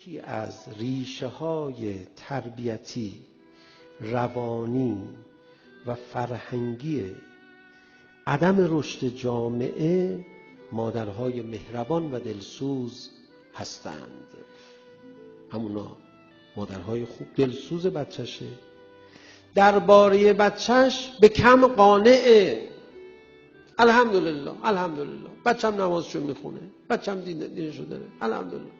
یکی از ریشه های تربیتی، روانی و فرهنگی عدم رشد جامعه مادرهای مهربان و دلسوز هستند. همونا مادرهای خوب دلسوز بچهشه، درباره بچهش به کم قانعه. الحمدلله الحمدلله بچم نمازشو میخونه، بچم دینشو داره، الحمدلله.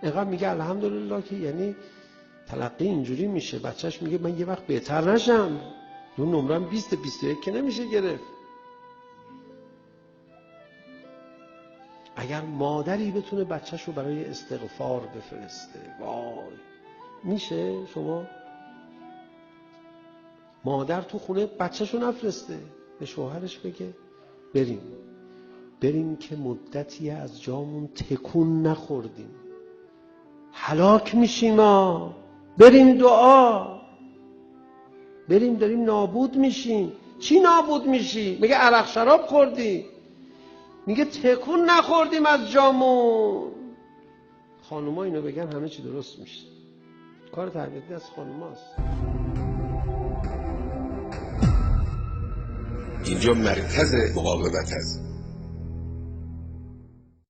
اینقدر میگه الحمدلله که یعنی تلقی اینجوری میشه. بچهش میگه من یه وقت بهتر نشم، اون نمرم 20-21 که نمیشه گرفت. اگر مادری بتونه بچه‌شو برای استغفار بفرسته، وای میشه شما مادر تو خونه بچه‌شو نفرسته، به شوهرش بگه بریم که مدتی از جامون تکون نخوردیم، هلاک میشیم، بریم دعا، داریم نابود میشیم. چی نابود میشی؟ میگه عرق شراب خوردی، میگه تکون نخوردیم از جامون. خانوما اینو بگن همه چی درست میشه. کار تربیتی از خانوماست. اینجا مرکز مقاومت است.